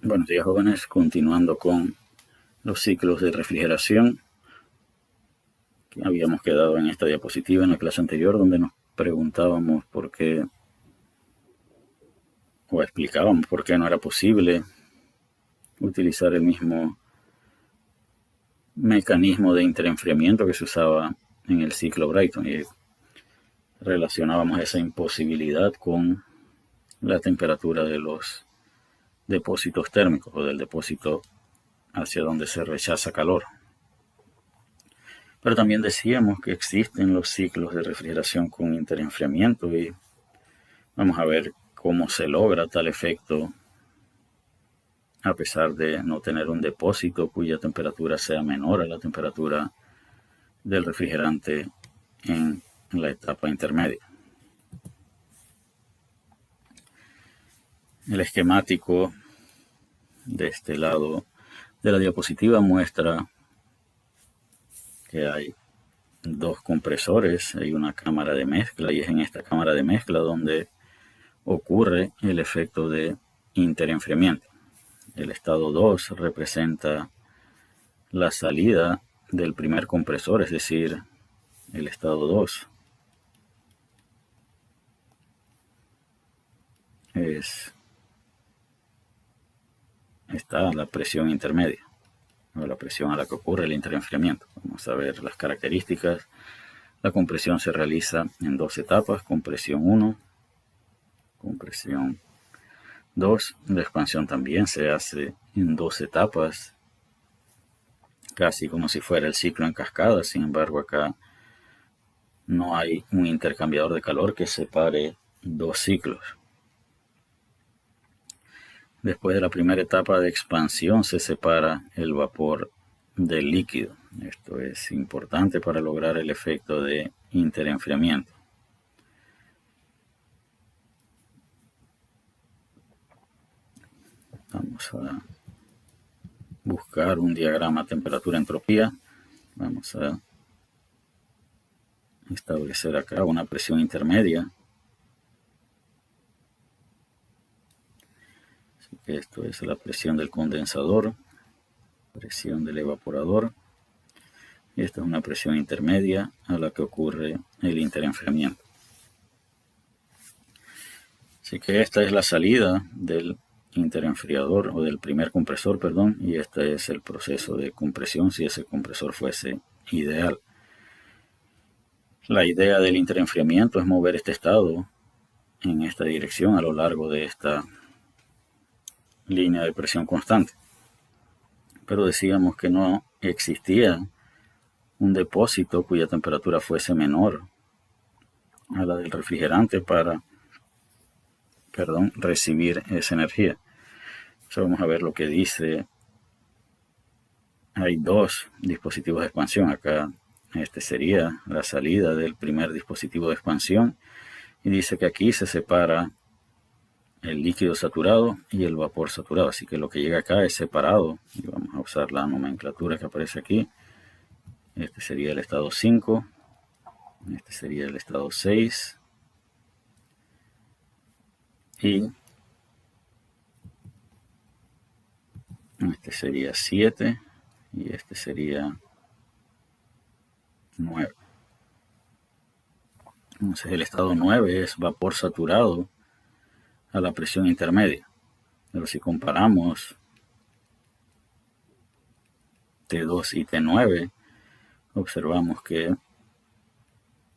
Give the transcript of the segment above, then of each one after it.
Buenos días, jóvenes. Continuando con los ciclos de refrigeración que habíamos quedado en esta diapositiva en la clase anterior, donde nos preguntábamos por qué, o explicábamos por qué no era posible utilizar el mismo mecanismo de interenfriamiento que se usaba en el ciclo Brayton, y relacionábamos esa imposibilidad con la temperatura de los depósitos térmicos o del depósito hacia donde se rechaza calor. Pero también decíamos que existen los ciclos de refrigeración con interenfriamiento y vamos a ver cómo se logra tal efecto a pesar de no tener un depósito cuya temperatura sea menor a la temperatura del refrigerante en la etapa intermedia. El esquemático de este lado de la diapositiva muestra que hay dos compresores, hay una cámara de mezcla y es en esta cámara de mezcla donde ocurre el efecto de interenfriamiento. El estado 2 representa la salida del primer compresor, es decir, el estado 2 está la presión intermedia, o la presión a la que ocurre el interenfriamiento. Vamos a ver las características. La compresión se realiza en dos etapas, compresión 1, compresión 2. La expansión también se hace en dos etapas, casi como si fuera el ciclo en cascada. Sin embargo, acá no hay un intercambiador de calor que separe dos ciclos. Después de la primera etapa de expansión se separa el vapor del líquido. Esto es importante para lograr el efecto de interenfriamiento. Vamos a buscar un diagrama temperatura-entropía. Vamos a establecer acá una presión intermedia. Así que esto es la presión del condensador, presión del evaporador. Y esta es una presión intermedia a la que ocurre el interenfriamiento. Así que esta es la salida del interenfriador o del primer compresor, perdón, y este es el proceso de compresión si ese compresor fuese ideal. La idea del interenfriamiento es mover este estado en esta dirección a lo largo de esta línea de presión constante. Pero decíamos que no existía un depósito cuya temperatura fuese menor a la del refrigerante para recibir esa energía. Entonces vamos a ver lo que dice. Hay dos dispositivos de expansión. Acá este sería la salida del primer dispositivo de expansión y dice que aquí se separa el líquido saturado y el vapor saturado, así que lo que llega acá es separado y vamos a usar la nomenclatura que aparece aquí. Este sería el estado 5, este sería el estado 6 y este sería 7 y este sería 9. Entonces el estado 9 es vapor saturado a la presión intermedia. Pero si comparamos T2 y T9, observamos que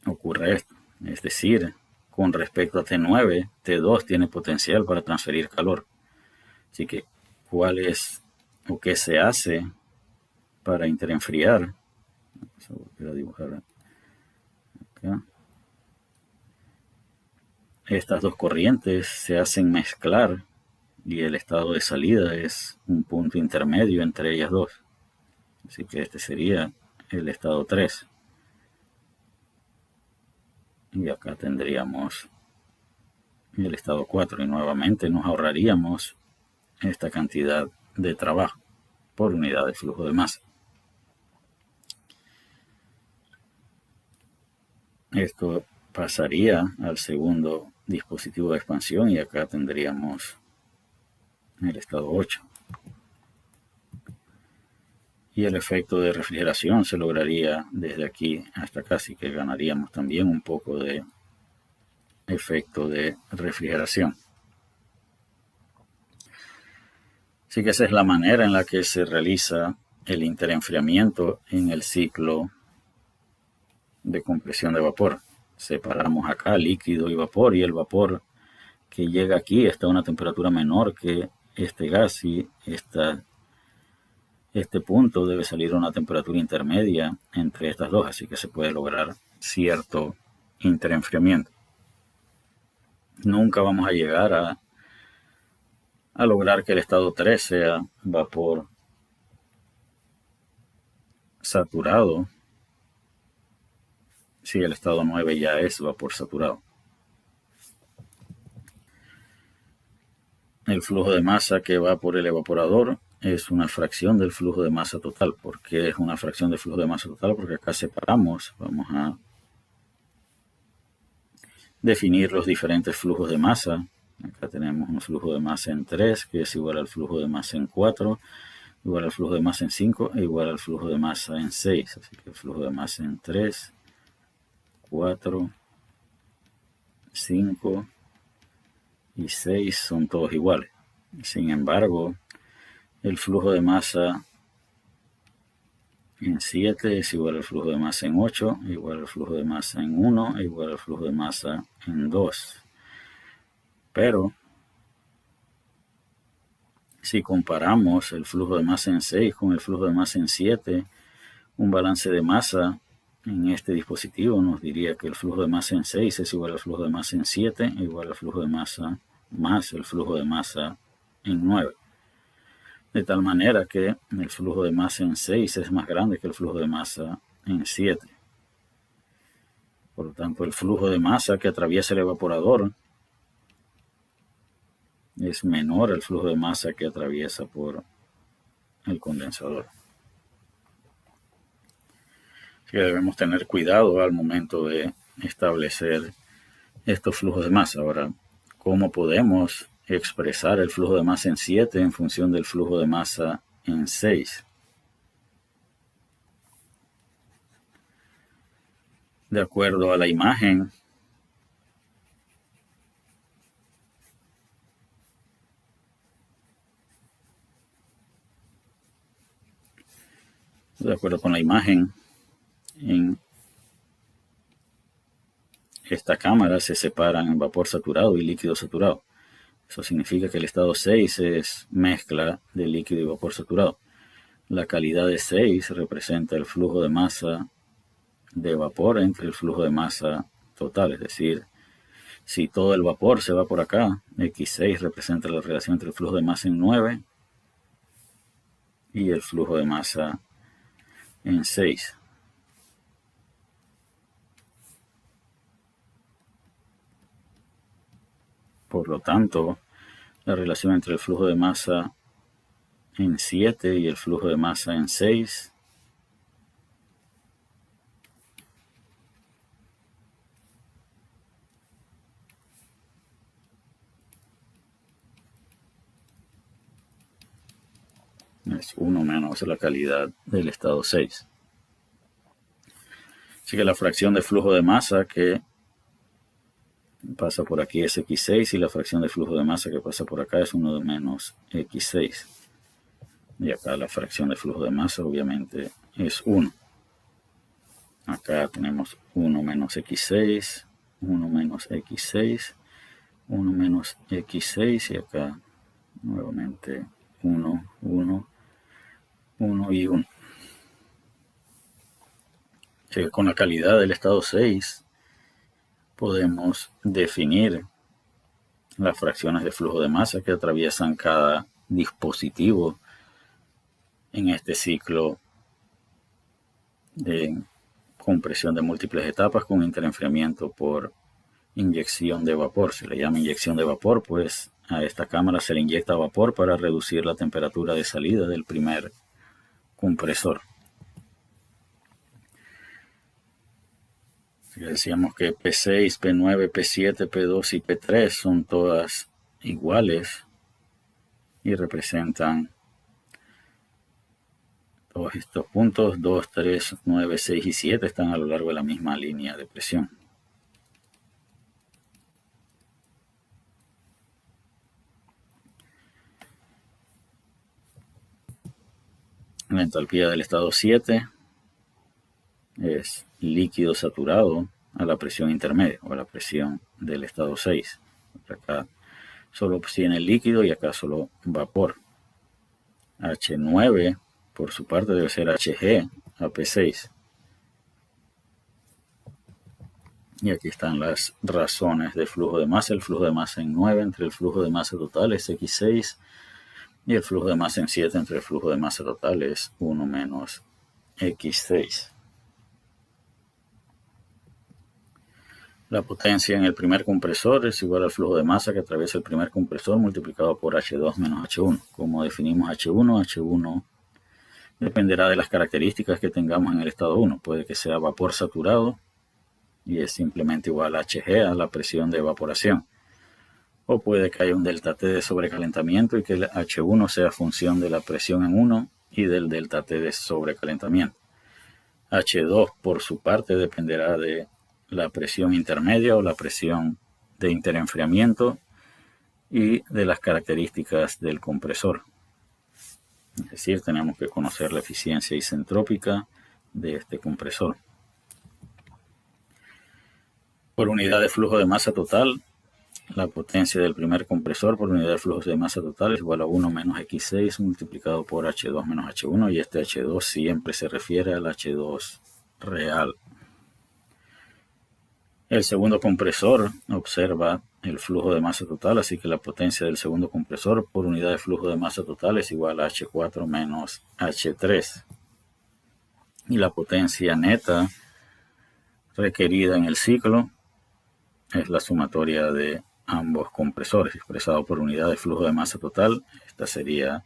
ocurre esto. Es decir, con respecto a T9, T2 tiene potencial para transferir calor. Así que, ¿cuál es o qué se hace para interenfriar? Vamos a volver a dibujar acá. Estas dos corrientes se hacen mezclar y el estado de salida es un punto intermedio entre ellas dos. Así que este sería el estado 3. Y acá tendríamos el estado 4 y nuevamente nos ahorraríamos esta cantidad de trabajo por unidad de flujo de masa. Esto pasaría al segundo dispositivo de expansión y acá tendríamos en el estado 8. Y el efecto de refrigeración se lograría desde aquí hasta acá, así que ganaríamos también un poco de efecto de refrigeración. Así que esa es la manera en la que se realiza el interenfriamiento en el ciclo de compresión de vapor. Separamos acá líquido y vapor, y el vapor que llega aquí está a una temperatura menor que este gas, y este punto debe salir a una temperatura intermedia entre estas dos, así que se puede lograr cierto interenfriamiento. Nunca vamos a llegar a lograr que el estado 3 sea vapor saturado si el estado 9 ya es vapor saturado. El flujo de masa que va por el evaporador es una fracción del flujo de masa total. ¿Por qué es una fracción del flujo de masa total? Porque acá separamos, vamos a definir los diferentes flujos de masa. Acá tenemos un flujo de masa en 3, que es igual al flujo de masa en 4, igual al flujo de masa en 5 e igual al flujo de masa en 6. Así que el flujo de masa en 3, 4, 5 y 6 son todos iguales. Sin embargo, el flujo de masa en 7 es igual al flujo de masa en 8, igual al flujo de masa en 1, igual al flujo de masa en 2. Pero si comparamos el flujo de masa en 6 con el flujo de masa en 7, un balance de masa en este dispositivo nos diría que el flujo de masa en 6 es igual al flujo de masa en 7, igual al flujo de masa más el flujo de masa en 9. De tal manera que el flujo de masa en 6 es más grande que el flujo de masa en 7. Por lo tanto, el flujo de masa que atraviesa el evaporador es menor al flujo de masa que atraviesa por el condensador. Así que debemos tener cuidado al momento de establecer estos flujos de masa. Ahora, ¿cómo podemos expresar el flujo de masa en 7 en función del flujo de masa en 6? De acuerdo a la imagen, en esta cámara se separan vapor saturado y líquido saturado. Eso significa que el estado 6 es mezcla de líquido y vapor saturado. La calidad de 6 representa el flujo de masa de vapor entre el flujo de masa total. Es decir, si todo el vapor se va por acá, X6 representa la relación entre el flujo de masa en 9 y el flujo de masa en 6. Por lo tanto, la relación entre el flujo de masa en 7 y el flujo de masa en 6 es 1 menos la calidad del estado 6. Así que la fracción de flujo de masa que pasa por aquí es X6 y la fracción de flujo de masa que pasa por acá es 1 menos X6. Y acá la fracción de flujo de masa obviamente es 1. Acá tenemos 1 menos X6, 1 menos X6, 1 menos X6 y acá nuevamente 1, 1, 1 y 1. Así que con la calidad del estado 6 podemos definir las fracciones de flujo de masa que atraviesan cada dispositivo en este ciclo de compresión de múltiples etapas con interenfriamiento por inyección de vapor. Se le llama inyección de vapor, pues a esta cámara se le inyecta vapor para reducir la temperatura de salida del primer compresor. Decíamos que P6, P9, P7, P2 y P3 son todas iguales y representan todos estos puntos, 2, 3, 9, 6 y 7 están a lo largo de la misma línea de presión. La entalpía del estado 7 es líquido saturado a la presión intermedia o a la presión del estado 6. Acá solo tiene líquido y acá solo vapor. H9 por su parte debe ser Hg a P6. Y aquí están las razones de flujo de masa. El flujo de masa en 9 entre el flujo de masa total es X6 y el flujo de masa en 7 entre el flujo de masa total es 1 menos X6. La potencia en el primer compresor es igual al flujo de masa que atraviesa el primer compresor multiplicado por H2 menos H1. Como definimos H1, H1 dependerá de las características que tengamos en el estado 1. Puede que sea vapor saturado y es simplemente igual a Hg a la presión de evaporación. O puede que haya un delta T de sobrecalentamiento y que el H1 sea función de la presión en 1 y del delta T de sobrecalentamiento. H2 por su parte dependerá de la presión intermedia o la presión de interenfriamiento y de las características del compresor. Es decir, tenemos que conocer la eficiencia isentrópica de este compresor. Por unidad de flujo de masa total, la potencia del primer compresor por unidad de flujo de masa total es igual a 1 menos X6 multiplicado por H2 menos H1, y este H2 siempre se refiere al H2 real. El segundo compresor observa el flujo de masa total, así que la potencia del segundo compresor por unidad de flujo de masa total es igual a H4 menos H3. Y la potencia neta requerida en el ciclo es la sumatoria de ambos compresores, expresado por unidad de flujo de masa total. Esta sería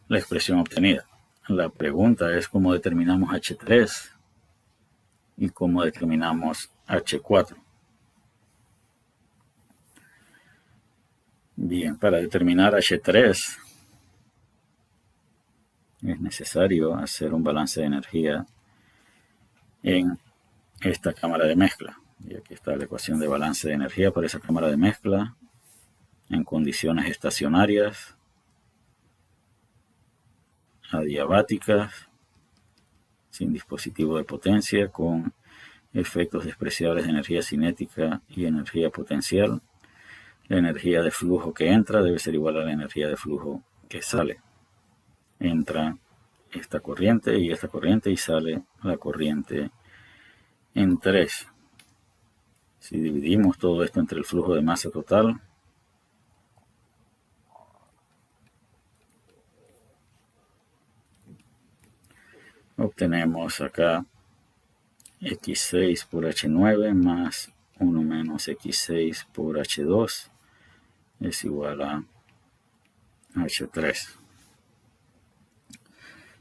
la expresión obtenida. La pregunta es cómo determinamos H3 y cómo determinamos H4. Bien, para determinar H3 es necesario hacer un balance de energía en esta cámara de mezcla. Y aquí está la ecuación de balance de energía para esa cámara de mezcla en condiciones estacionarias, adiabáticas, sin dispositivo de potencia, con efectos despreciables de energía cinética y energía potencial. La energía de flujo que entra debe ser igual a la energía de flujo que sale. Entra esta corriente y sale la corriente en 3. Si dividimos todo esto entre el flujo de masa total, obtenemos acá X6 por H9 más 1 menos X6 por H2 es igual a H3.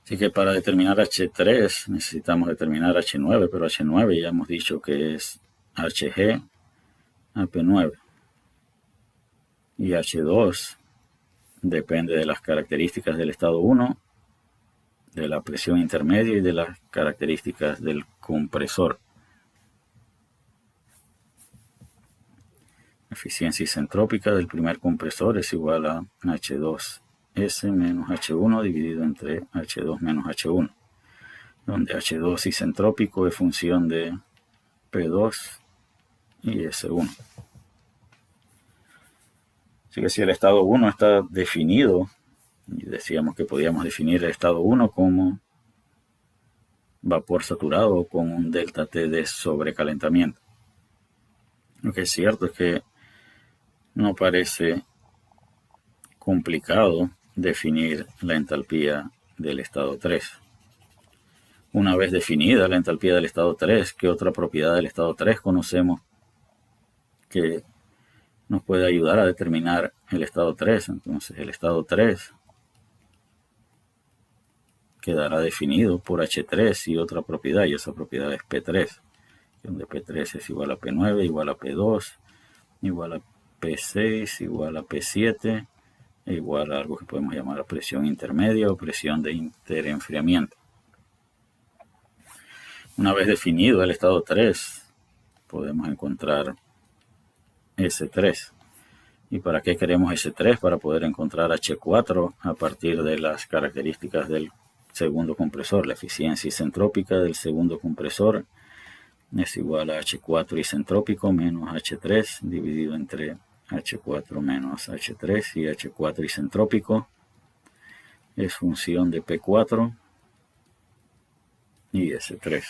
Así que para determinar H3 necesitamos determinar H9, pero H9 ya hemos dicho que es Hg a P9. Y H2 depende de las características del estado 1, de la presión intermedia y de las características del compresor. La eficiencia isentrópica del primer compresor es igual a H2S menos H1 dividido entre H2 menos H1, donde H2 isentrópico es función de P2 y S1. Así que si el estado 1 está definido, y decíamos que podíamos definir el estado 1 como vapor saturado con un delta T de sobrecalentamiento. Lo que es cierto es que no parece complicado definir la entalpía del estado 3. Una vez definida la entalpía del estado 3, ¿qué otra propiedad del estado 3 conocemos que nos puede ayudar a determinar el estado 3? Entonces el estado 3 quedará definido por H3 y otra propiedad, y esa propiedad es P3, donde P3 es igual a P9, igual a P2, igual a P6, igual a P7, igual a algo que podemos llamar presión intermedia o presión de interenfriamiento. Una vez definido el estado 3, podemos encontrar S3. ¿Y para qué queremos S3? Para poder encontrar H4 a partir de las características del segundo compresor. La eficiencia isentrópica del segundo compresor es igual a H4 isentrópico menos H3 dividido entre H4 menos H3, y H4 isentrópico es función de P4 y S3.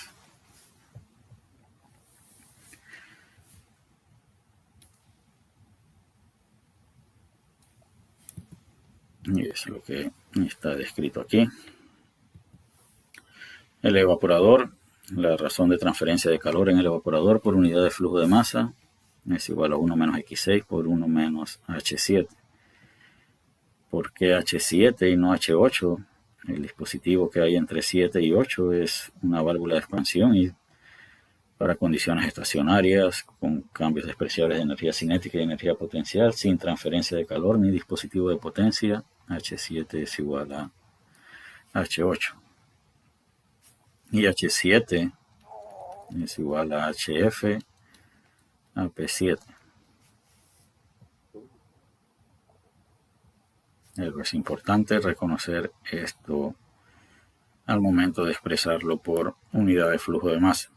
Y es lo que está descrito aquí. El evaporador, la razón de transferencia de calor en el evaporador por unidad de flujo de masa es igual a 1 menos X6 por 1 menos H7. ¿Por qué H7 y no H8? El dispositivo que hay entre 7 y 8 es una válvula de expansión y para condiciones estacionarias, con cambios despreciables de energía cinética y energía potencial, sin transferencia de calor ni dispositivo de potencia, H7 es igual a H8. Y H7 es igual a HF a P7. Es importante reconocer esto al momento de expresarlo por unidad de flujo de masa.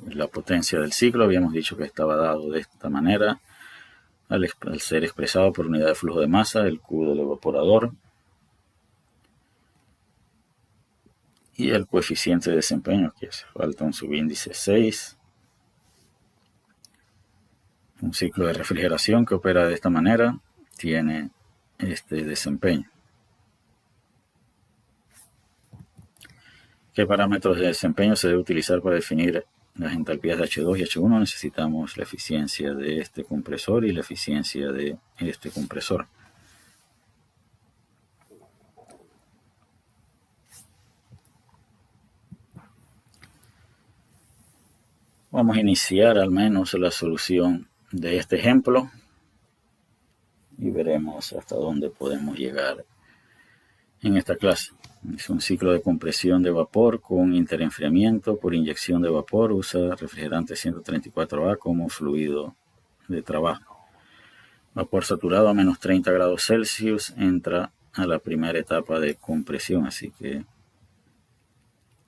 La potencia del ciclo habíamos dicho que estaba dado de esta manera al ser expresado por unidad de flujo de masa, el Q del evaporador, y el coeficiente de desempeño, que hace falta un subíndice 6. Un ciclo de refrigeración que opera de esta manera tiene este desempeño. ¿Qué parámetros de desempeño se debe utilizar para definir las entalpías de H2 y H1? Necesitamos la eficiencia de este compresor y la eficiencia de este compresor. Vamos a iniciar al menos la solución de este ejemplo y veremos hasta dónde podemos llegar en esta clase. Es un ciclo de compresión de vapor con interenfriamiento por inyección de vapor. Usa refrigerante 134A como fluido de trabajo. Vapor saturado a menos 30 grados Celsius entra a la primera etapa de compresión, así que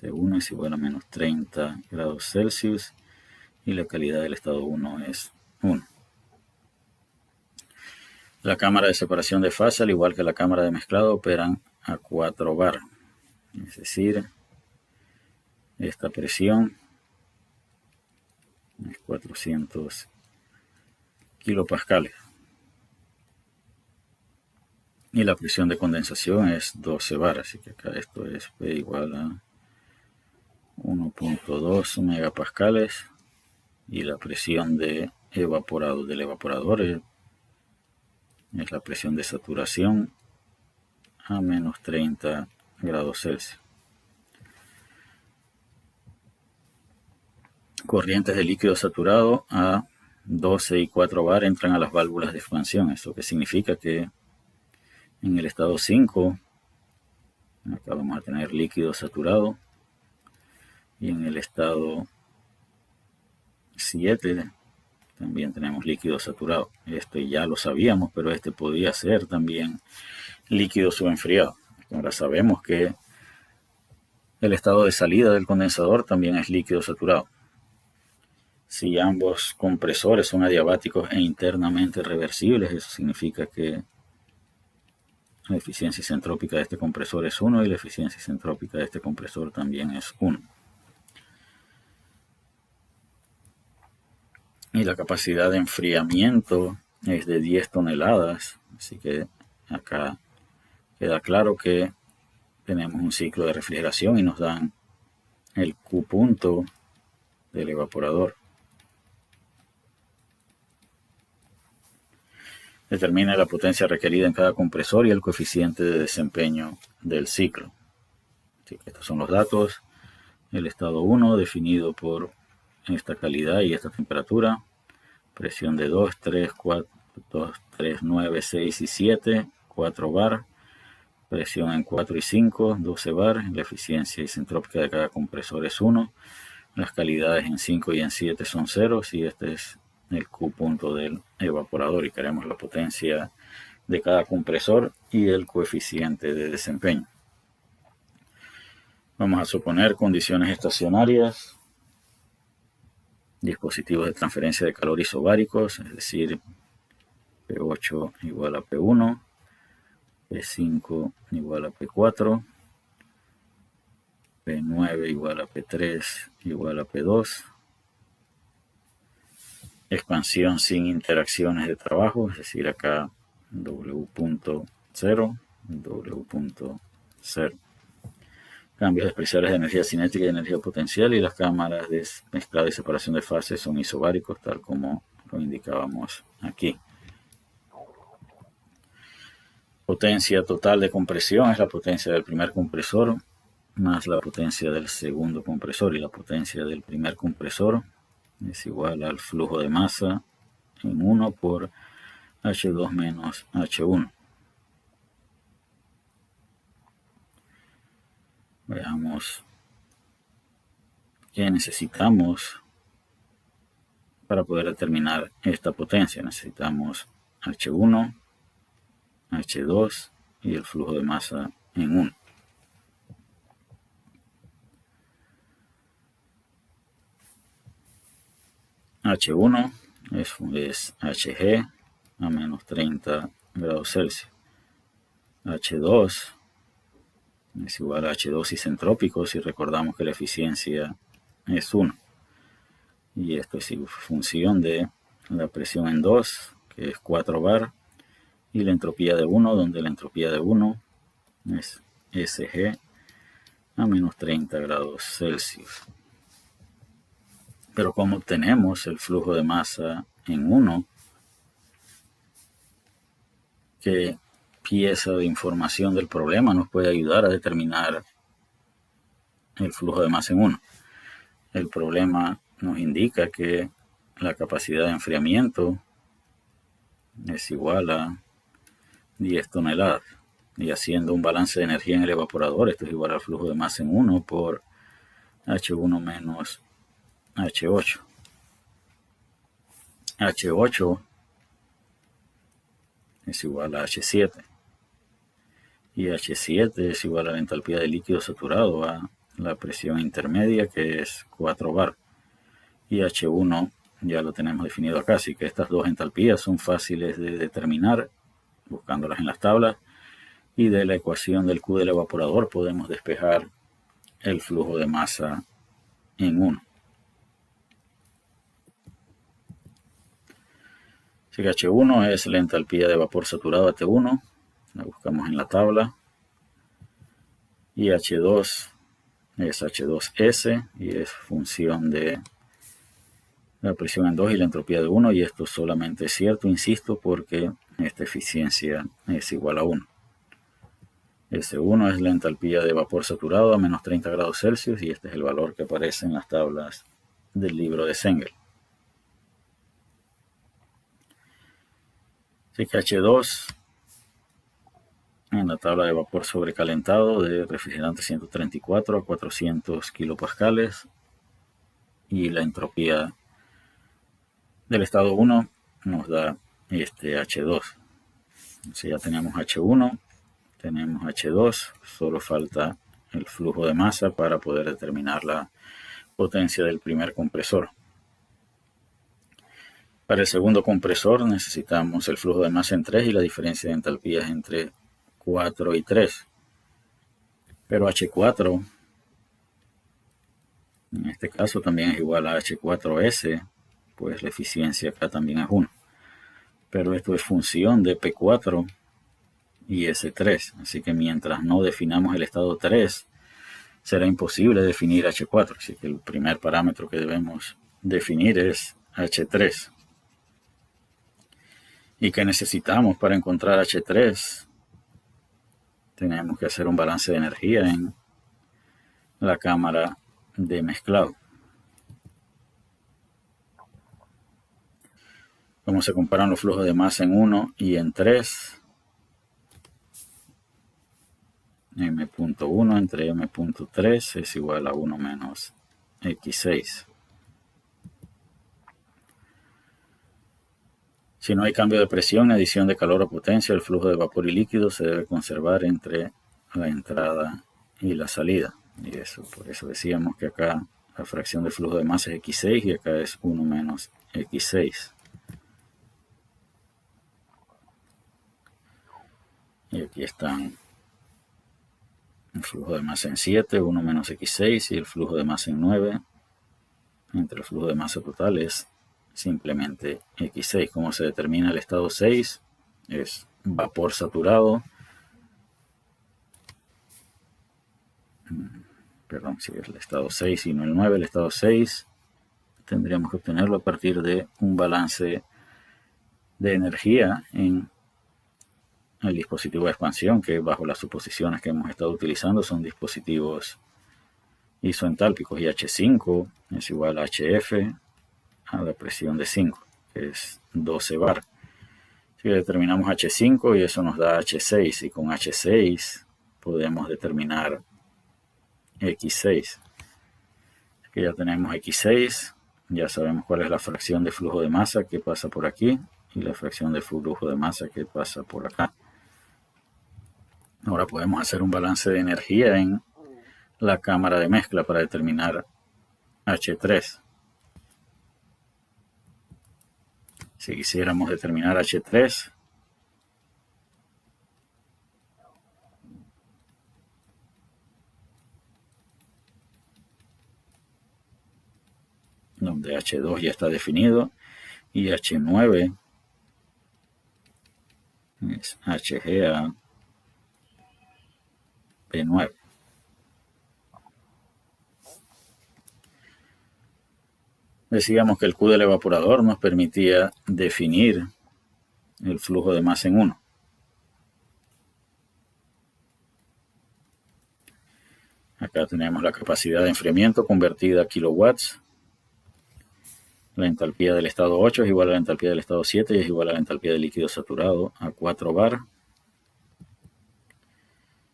T1 es igual a menos 30 grados Celsius y la calidad del estado 1 es 1. La cámara de separación de fase, al igual que la cámara de mezclado, operan a 4 bar, es decir, esta presión es 400 kilopascales y la presión de condensación es 12 bar, así que acá esto es P igual a 1.2 megapascales y la presión del evaporador es la presión de saturación a menos 30 grados Celsius. Corrientes de líquido saturado a 12 y 4 bar entran a las válvulas de expansión. Esto que significa que en el estado 5 acá vamos a tener líquido saturado y en el estado 7 también tenemos líquido saturado. Este ya lo sabíamos, pero este podía ser también líquido subenfriado. Ahora sabemos que el estado de salida del condensador también es líquido saturado. Si ambos compresores son adiabáticos e internamente reversibles, eso significa que la eficiencia isentrópica de este compresor es 1 y la eficiencia isentrópica de este compresor también es 1. Y la capacidad de enfriamiento es de 10 toneladas, así que acá queda claro que tenemos un ciclo de refrigeración y nos dan el Q punto del evaporador. Determina la potencia requerida en cada compresor y el coeficiente de desempeño del ciclo. Así que estos son los datos. El estado 1 definido por esta calidad y esta temperatura. Presión de 2, 3, 4, 2, 3, 9, 6 y 7, 4 bar. Presión en 4 y 5, 12 bar. La eficiencia isentrópica de cada compresor es 1. Las calidades en 5 y en 7 son ceros. Y este es el Q punto del evaporador. Y queremos la potencia de cada compresor y el coeficiente de desempeño. Vamos a suponer condiciones estacionarias, dispositivos de transferencia de calor isobáricos, es decir, P8 igual a P1, P5 igual a P4, P9 igual a P3 igual a P2, expansión sin interacciones de trabajo, es decir, acá W.0, W.0. Cambios especiales de energía cinética y energía potencial, y las cámaras de mezclado y separación de fases son isobáricos, tal como lo indicábamos aquí. Potencia total de compresión es la potencia del primer compresor más la potencia del segundo compresor, y la potencia del primer compresor es igual al flujo de masa en 1 por H2 menos H1. Veamos qué necesitamos para poder determinar esta potencia. Necesitamos H1, H2 y el flujo de masa en 1. H1 es Hg a menos 30 grados Celsius. H2 es igual a H2 isentrópico si recordamos que la eficiencia es 1. Y esto es función de la presión en 2, que es 4 bar, y la entropía de 1, donde la entropía de 1 es Sg a menos 30 grados Celsius. Pero ¿cómo obtenemos el flujo de masa en 1? ¿Qué pieza de información del problema nos puede ayudar a determinar el flujo de masa en 1? El problema nos indica que la capacidad de enfriamiento es igual a 10 toneladas. Y haciendo un balance de energía en el evaporador, esto es igual al flujo de masa en 1 por H1 menos H8. H8 es igual a H7. Y H7 es igual a la entalpía de líquido saturado a la presión intermedia, que es 4 bar. Y H1 ya lo tenemos definido acá, así que estas dos entalpías son fáciles de determinar buscándolas en las tablas. Y de la ecuación del Q del evaporador podemos despejar el flujo de masa en 1. Así que H1 es la entalpía de vapor saturado a T1, la buscamos en la tabla. Y H2 es H2S y es función de la presión en 2 y la entropía de 1, y esto solamente es cierto, insisto, porque esta eficiencia es igual a 1. S1 es la entalpía de vapor saturado a menos 30 grados Celsius, y este es el valor que aparece en las tablas del libro de Sengel. Así que H2 en la tabla de vapor sobrecalentado de refrigerante 134 a 400 kilopascales, y la entropía del estado 1 nos da este H2. Si ya tenemos H1, tenemos H2, solo falta el flujo de masa para poder determinar la potencia del primer compresor. Para el segundo compresor necesitamos el flujo de masa en 3 y la diferencia de entalpías entre 4 y 3. Pero H4 en este caso también es igual a H4S, pues la eficiencia acá también es 1. Pero esto es función de P4 y S3, así que mientras no definamos el estado 3, será imposible definir H4, así que el primer parámetro que debemos definir es H3. ¿Y qué necesitamos para encontrar H3? Tenemos que hacer un balance de energía en la cámara de mezclado. Cómo se comparan los flujos de masa en 1 y en 3. M.1 entre M.3 es igual a 1 menos X6. Si no hay cambio de presión, adición de calor o potencia, el flujo de vapor y líquido se debe conservar entre la entrada y la salida. Y eso, por eso decíamos que acá la fracción de flujo de masa es X6 y acá es 1 menos X6. Y aquí están el flujo de masa en 7, 1 menos X6, y el flujo de masa en 9. Entre el flujo de masa total es simplemente X6. ¿Cómo se determina el estado 6? Es vapor saturado. Perdón, si es el estado 6 y no el 9, el estado 6 tendríamos que obtenerlo a partir de un balance de energía en el dispositivo de expansión, que bajo las suposiciones que hemos estado utilizando son dispositivos isoentálpicos, y H5 es igual a HF a la presión de 5, que es 12 bar. Así que determinamos H5 y eso nos da H6, y con H6 podemos determinar X6. Así que ya tenemos X6, ya sabemos cuál es la fracción de flujo de masa que pasa por aquí y la fracción de flujo de masa que pasa por acá. Ahora podemos hacer un balance de energía en la cámara de mezcla para determinar H3. Si quisiéramos determinar H3, donde H2 ya está definido y H9 es Hg a P9. Decíamos que el Q del evaporador nos permitía definir el flujo de masa en 1. Acá tenemos la capacidad de enfriamiento convertida a kilowatts. La entalpía del estado 8 es igual a la entalpía del estado 7 y es igual a la entalpía del líquido saturado a 4 bar.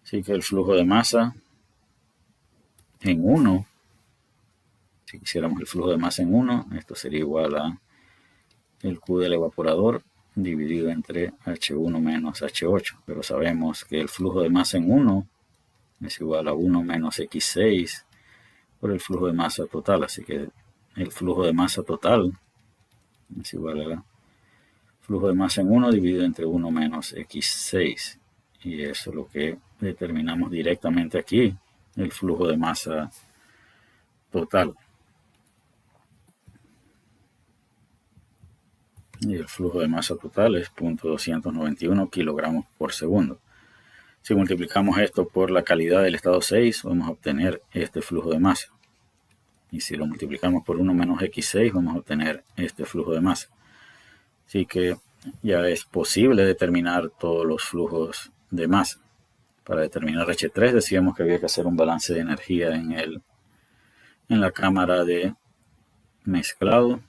Así que el flujo de masa en 1, si quisiéramos el flujo de masa en 1, esto sería igual a el Q del evaporador dividido entre H1 menos H8. Pero sabemos que el flujo de masa en 1 es igual a 1 menos X6 por el flujo de masa total. Así que el flujo de masa total es igual a flujo de masa en 1 dividido entre 1 menos X6. Y eso es lo que determinamos directamente aquí, el flujo de masa total. Y el flujo de masa total es 0.291 kilogramos por segundo. Si multiplicamos esto por la calidad del estado 6, vamos a obtener este flujo de masa. Y si lo multiplicamos por 1 menos X6, vamos a obtener este flujo de masa. Así que ya es posible determinar todos los flujos de masa. Para determinar H3 decíamos que había que hacer un balance de energía en la cámara de mezclado.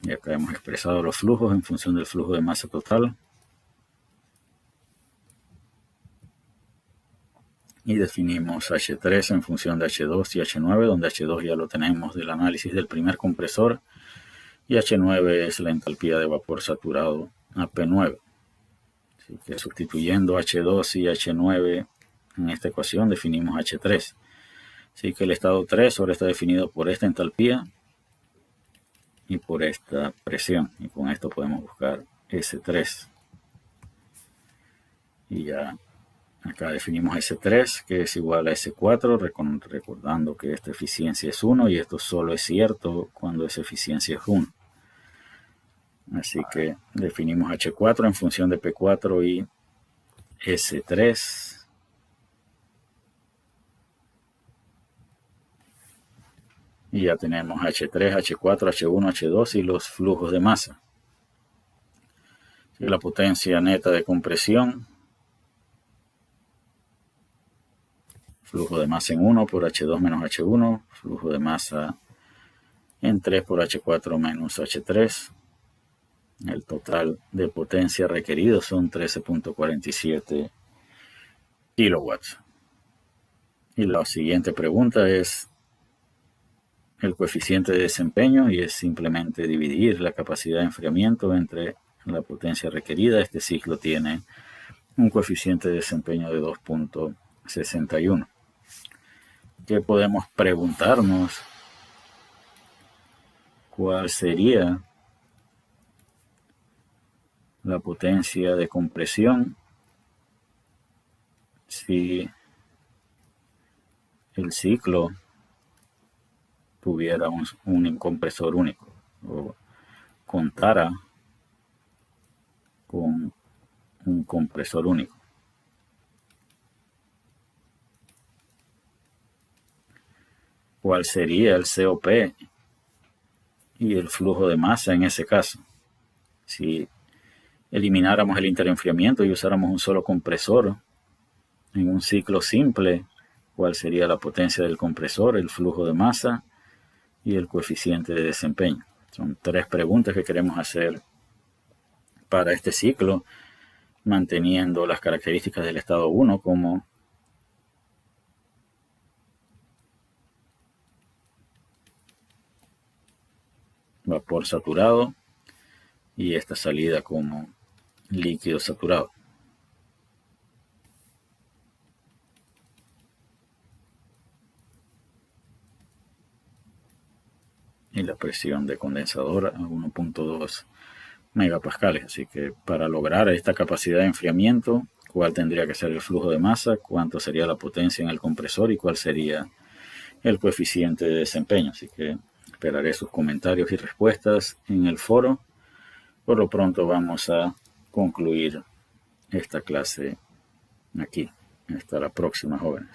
Y acá hemos expresado los flujos en función del flujo de masa total. Y definimos H3 en función de H2 y H9, donde H2 ya lo tenemos del análisis del primer compresor y H9 es la entalpía de vapor saturado a P9. Así que sustituyendo H2 y H9 en esta ecuación definimos H3. Así que el estado 3 ahora está definido por esta entalpía y por esta presión. Y con esto podemos buscar S3. Y ya acá definimos S3, que es igual a S4, recordando que esta eficiencia es 1 y esto solo es cierto cuando esa eficiencia es 1. Así que definimos H4 en función de P4 y S3. Y ya tenemos H3, H4, H1, H2 y los flujos de masa. Así que la potencia neta de compresión, flujo de masa en 1 por H2 menos H1, flujo de masa en 3 por H4 menos H3. El total de potencia requerido son 13.47 kilowatts. Y la siguiente pregunta es el coeficiente de desempeño, y es simplemente dividir la capacidad de enfriamiento entre la potencia requerida. Este ciclo tiene un coeficiente de desempeño de 2.61. ¿Qué podemos preguntarnos? ¿Cuál sería la potencia de compresión si el ciclo tuviera un compresor único o contara con un compresor único? ¿Cuál sería el COP y el flujo de masa en ese caso? Si elimináramos el interenfriamiento y usáramos un solo compresor en un ciclo simple, ¿cuál sería la potencia del compresor, el flujo de masa y el coeficiente de desempeño? Son tres preguntas que queremos hacer para este ciclo, manteniendo las características del estado 1 como vapor saturado y esta salida como líquido saturado. Y la presión de condensador a 1.2 megapascales. Así que para lograr esta capacidad de enfriamiento, ¿cuál tendría que ser el flujo de masa? ¿Cuánto sería la potencia en el compresor? ¿Y cuál sería el coeficiente de desempeño? Así que esperaré sus comentarios y respuestas en el foro. Por lo pronto vamos a concluir esta clase aquí. Hasta la próxima, jóvenes.